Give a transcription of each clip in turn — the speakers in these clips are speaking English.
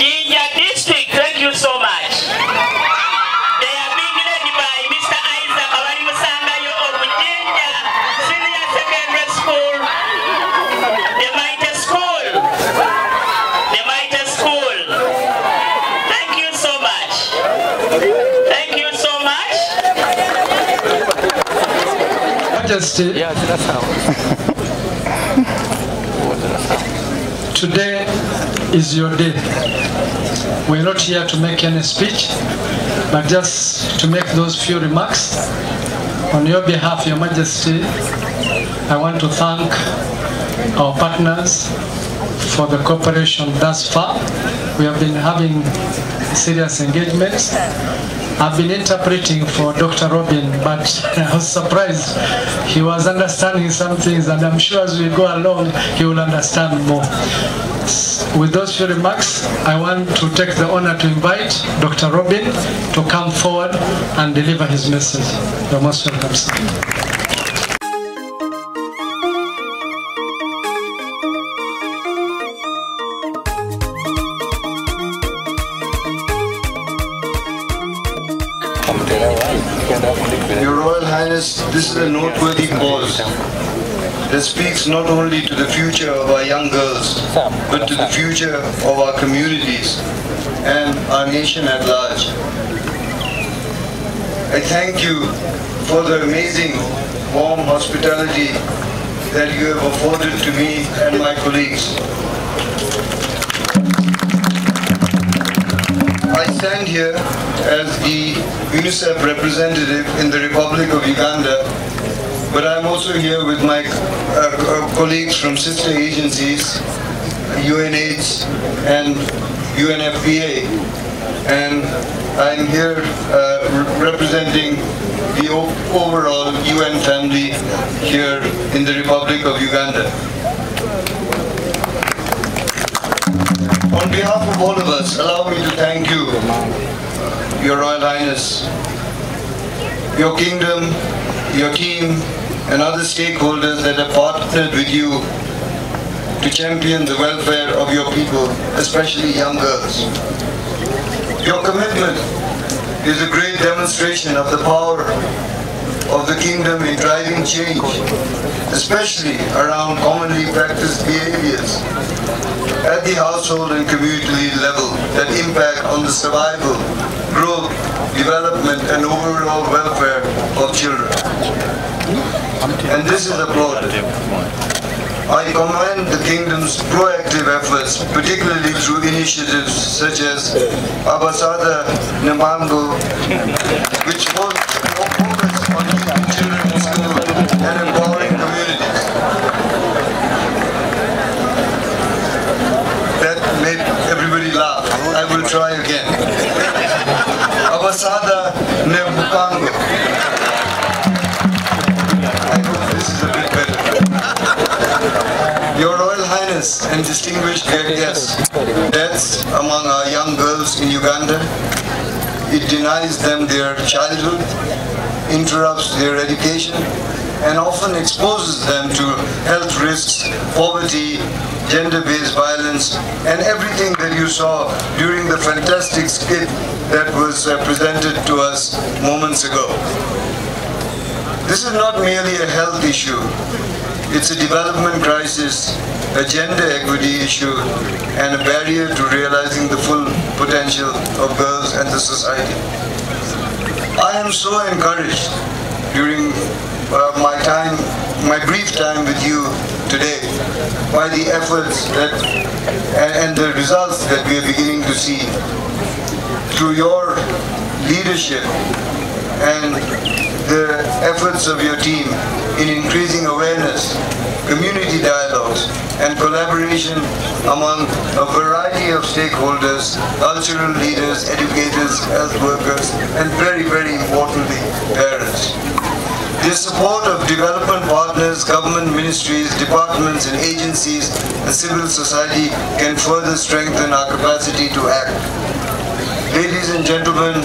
Jinja District, thank you so much. They are being led by Mr. Isaac Abarimusangayo of Jinja Senior Secondary School, the Mighty School. The Mighty School. Thank you so much. Thank you so much. Majesty, today is your day. We're not here to make any speech, but just to make those few remarks. On your behalf, Your Majesty, I want to thank our partners for the cooperation thus far. We have been having serious engagements. I've been interpreting for Dr. Robin, but I was surprised. He was understanding some things, and I'm sure as we go along, he will understand more. With those few remarks, I want to take the honor to invite Dr. Robin to come forward and deliver his message. You're most welcome, sir. Your Royal Highness, this is a noteworthy cause that speaks not only to the future of our young girls, but to the future of our communities and our nation at large. I thank you for the amazing, warm hospitality that you have afforded to me and my colleagues. I stand here as the UNICEF representative in the Republic of Uganda, but I'm also here with my colleagues from sister agencies, UNAIDS and UNFPA, and I'm here representing the overall UN family here in the Republic of Uganda. On behalf of all of us, allow me to thank you, Your Royal Highness, your kingdom, your team, and other stakeholders that have partnered with you to champion the welfare of your people, especially young girls. Your commitment is a great demonstration of the power of the kingdom in driving change, especially around commonly practiced behaviors at the household and community level that impact on the survival, growth, development, and overall welfare of children. And this is applauded. I commend the kingdom's proactive efforts, particularly through initiatives such as Abasada Namango, which focus on keeping children in school and empowering communities. That made everybody laugh. I will try again. Abasada Namango. I hope this is a bit better. Your Royal Highness and distinguished guests, deaths among our young girls in Uganda, it denies them their childhood, interrupts their education, and often exposes them to health risks, poverty, gender-based violence, and everything that you saw during the fantastic skit that was presented to us moments ago. This is not merely a health issue. It's a development crisis, a gender equity issue, and a barrier to realizing the full potential of girls and the society. I am so encouraged during my brief time with you today by the efforts and the results that we are beginning to see through your leadership and the efforts of your team in increasing awareness, community dialogues, and collaboration among a variety of stakeholders, cultural leaders, educators, health workers, and very, very importantly, parents. The support of development partners, government ministries, departments and agencies, and civil society can further strengthen our capacity to act. Ladies and gentlemen,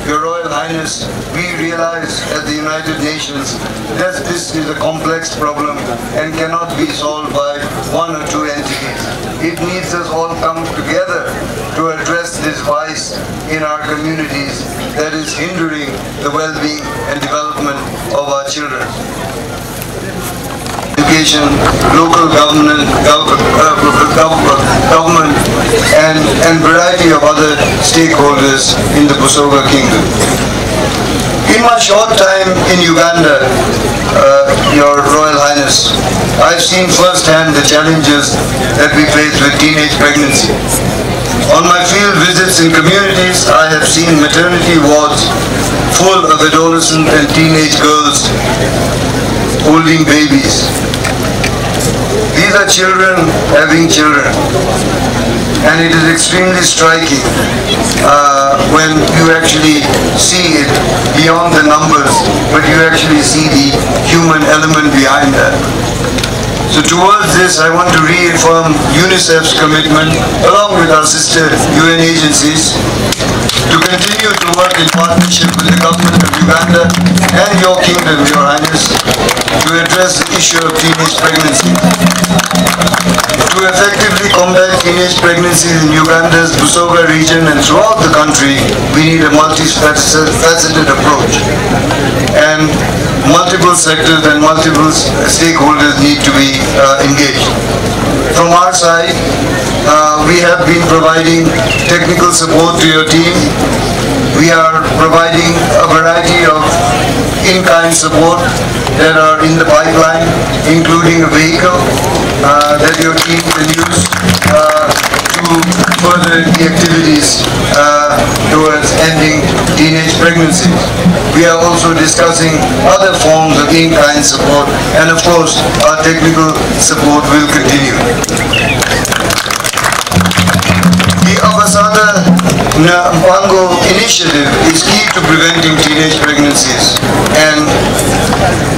Your Royal Highness, we realize at the United Nations that this is a complex problem and cannot be solved by one or two entities. It needs us all come together to in our communities that is hindering the well-being and development of our children. Education, local government, and variety of other stakeholders in the Busoga Kingdom. In my short time in Uganda, Your Royal Highness, I've seen firsthand the challenges that we face with teenage pregnancy. On my field visits in communities, I have seen maternity wards full of adolescent and teenage girls holding babies. These are children having children, and it is extremely striking when you actually see it beyond the numbers, but you actually see the human element behind that. So towards this, I want to reaffirm UNICEF's commitment, along with our sister UN agencies, to continue to work in partnership with the government of Uganda and your kingdom, Your Highness, to address the issue of teenage pregnancy. To effectively combat teenage pregnancies in Uganda's Busoga region and throughout the country, we need a multifaceted approach. And multiple sectors and multiple stakeholders need to be engaged. From our side, we have been providing technical support to your team. We are providing a variety of in-kind support that are in the pipeline, including a vehicle that your team can use to further the activities towards ending teenage pregnancy. We are also discussing other forms of in-kind support, and of course our technical support will continue. The Kyabazinga Initiative is key to preventing teenage pregnancies and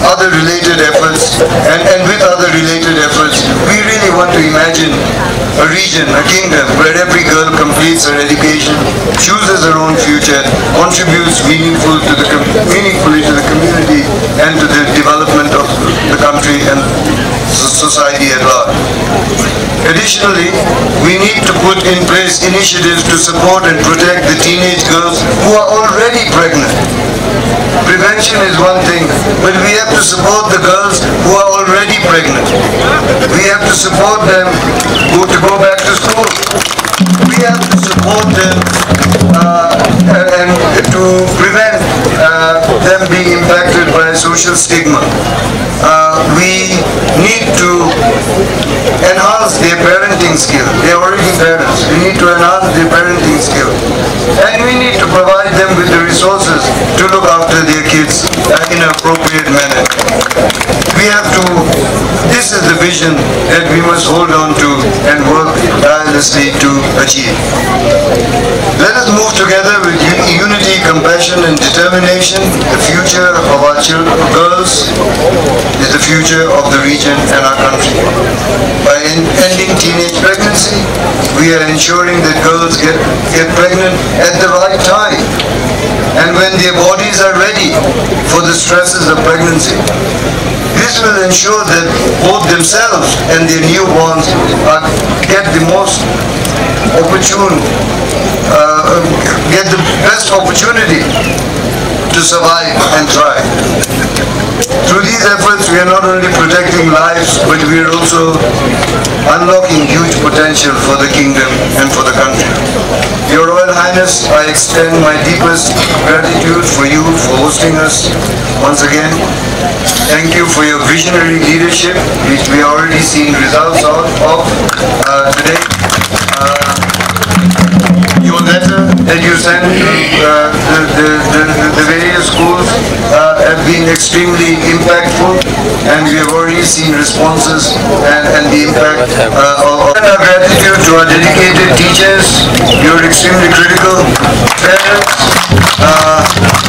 other related efforts, and with other related efforts, we really want to imagine a region, a kingdom, where every girl completes her education, chooses her own future, contributes meaningfully to the community and to the development of the country and society at large. Additionally, we need to put in place initiatives to support and protect the teenage girls who are already pregnant. Prevention is one thing, but we have to support the girls who are already pregnant. We have to support them to go back to school. We have to support them and to prevent them being impacted by social stigma. We need to enhance their parenting skills. They are already parents. We need to enhance their parenting skills. And we need to provide them with the resources to look after their kids in an appropriate manner. We have to, this is the vision that we must hold on to and work tirelessly to achieve. Let us move together with unity, compassion and determination. The future of our girls is the future of the region and our country. By ending teenage pregnancy, we are ensuring that girls get pregnant at the right time and when their bodies are ready for the stresses of pregnancy. This will ensure that both themselves and their newborns get the most opportune, get the best opportunity to survive and thrive. Through these efforts, we are not only protecting lives, but we are also unlocking huge potential for the kingdom and for the country. Your Royal Highness, I extend my deepest gratitude for you for hosting us once again. Thank you for your visionary leadership, which we are already seeing results of today. Your letter that you sent to the various schools have been extremely impactful, and we have already seen responses and the impact of our gratitude to our dedicated teachers. You're extremely critical. Parents,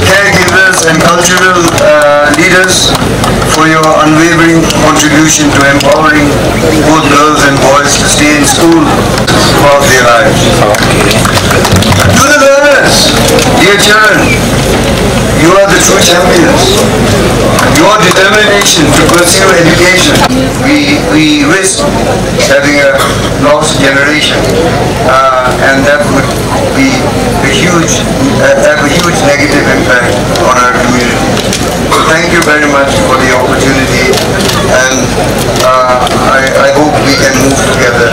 caregivers and cultural leaders for your unwavering contribution to empowering both girls and boys to stay in school throughout their lives. To the learners, dear children, you are the true champions. Your determination to pursue education, we risk having a lost generation, and that would be a huge have a huge negative impact on our community. So thank you very much for the opportunity, and I hope we can move together